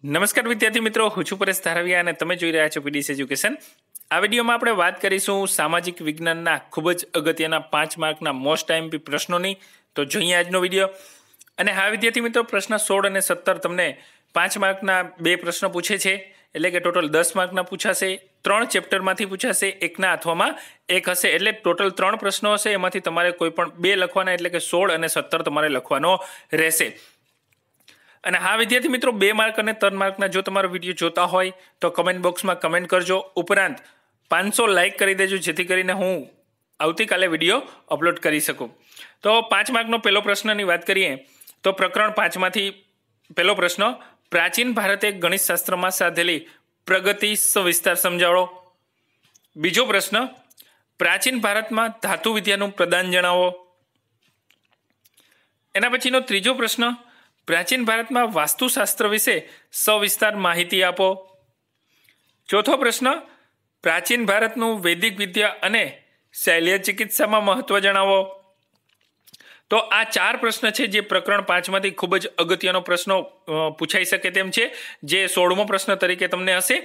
નમસ્કાર વિદ્યાર્થી મિત્રો, હું છું પરેશ ધારાવિયા અને તમે જોઈ રહ્યા છો પીડીએસ એજ્યુકેશન। આ વિડીયોમાં આપણે વાત કરીશું સામાજિક વિજ્ઞાનના ખૂબ જ અગત્યના 5 માર્કના મોસ્ટ આઈએમપી પ્રશ્નોની। તો જોઈએ આજનો વિડીયો। અને હા વિદ્યાર્થી મિત્રો, પ્રશ્ન 16 અને 17 તમને 5 માર્કના 2 પ્રશ્નો પૂછે છે, એટલે કે ટોટલ 10 માર્કના પૂછાશે। 3 ચેપ્ટરમાંથી પૂછાશે, એકના હાથમાં એક હશે, એટલે ટોટલ 3 પ્રશ્નો હશે, એમાંથી તમારે કોઈ પણ 2 લખવાના, એટલે કે 16 અને 17 તમારે લખવાનો રહેશે। અને હા વિદ્યાર્થી મિત્રો, 2 માર્ક અને 3 માર્કના જો તમારો વિડીયો જોતા હોય તો કમેન્ટ બોક્સમાં કમેન્ટ કરજો, ઉપરાંત 500 લાઇક કરી દેજો, જેથી કરીને હું આવતીકાલે વિડીયો અપલોડ કરી શકું। તો 5 માર્કનો પહેલો પ્રશ્નની વાત કરીએ તો પ્રકરણ 5માંથી પહેલો પ્રશ્ન, પ્રાચીન ભારતે ગણિતશાસ્ત્રમાં સાધેલી પ્રગતિ સવિસ્તાર સમજાવો। બીજો પ્રશ્ન, પ્રાચીન ભારતમાં ધાતુ વિદ્યાનું પ્રદાન જણાવો। એના પછીનો ત્રીજો પ્રશ્ન, પ્રાચીન ભારતમાં વાસ્તુશાસ્ત્ર વિશે સવિસ્તાર માહિતી આપો। ચોથો પ્રશ્ન, પ્રાચીન ભારતનું વૈદિક વિદ્યા અને શૈલ્ય ચિકિત્સામાં મહત્વ જણાવો। તો આ 4 પ્રશ્ન છે જે પ્રકરણ 5માંથી ખૂબ જ અગત્યનો પ્રશ્નો પૂછાઈ શકે તેમ છે, જે 16મો પ્રશ્ન તરીકે તમને હશે।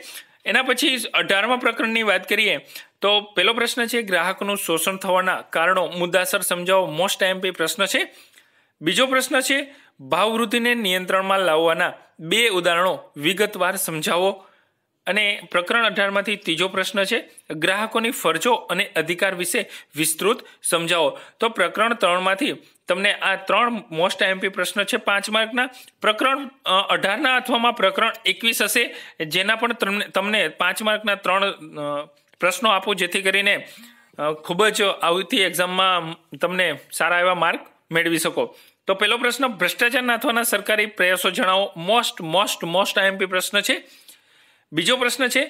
એના પછી 18મા પ્રકરણની વાત કરીએ તો પહેલો પ્રશ્ન છે, ગ્રાહકનું શોષણ થવાના કારણો મુદ્દાસર સમજાવો, મોસ્ટ આઈએમપી પ્રશ્ન છે। બીજો પ્રશ્ન છે, ભાવવૃદ્ધિને નિયંત્રણમાં લાવવાના 2 ઉદાહરણો વિગતવાર સમજાવો। અને પ્રકરણ 18માંથી ત્રીજો પ્રશ્ન છે, ગ્રાહકોની ફરજો અને અધિકાર વિશે વિસ્તૃત સમજાવો। તો પ્રકરણ 3માંથી તમને આ 3 મોસ્ટ આઈએમપી પ્રશ્ન છે 5 માર્કના। પ્રકરણ 18ના અથવામાં પ્રકરણ 21 હશે, જેના પણ તમને 5 માર્કના 3 પ્રશ્નો આપો, જેથી કરીને ખૂબ જ આવતી એક્ઝામમાં તમને સારા એવા માર્ક મેળવી શકો। તો પહેલો પ્રશ્ન, ભ્રષ્ટાચાર નાથવાના સરકારી પ્રયાસો જણાવો। મોસ્ટ આઈએમપી પ્રશ્ન છે। બીજો પ્રશ્ન છે,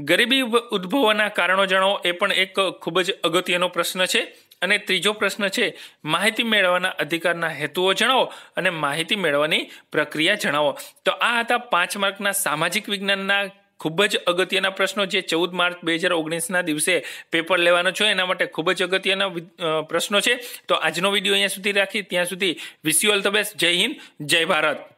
ગરીબી ઉદ્ભવવાના કારણો જણાવો, એ પણ એક ખૂબ જ અગત્યનો પ્રશ્ન છે। અને ત્રીજો પ્રશ્ન છે, માહિતી મેળવવાના અધિકારના હેતુઓ જણાવો અને માહિતી મેળવવાની પ્રક્રિયા જણાવો। તો આ હતા 5 માર્કના સામાજિક વિજ્ઞાનના ખૂબ જ અગત્યના પ્રશ્નો, જે 14 માર્ચ 2019ના દિવસે પેપર લેવાનો છે, એના માટે ખૂબ જ અગત્યના પ્રશ્નો છે। તો આજનો વિડીયો અહીંયા સુધી રાખી, ત્યાં સુધી wish you all the best. જય હિન્દ, જય ભારત।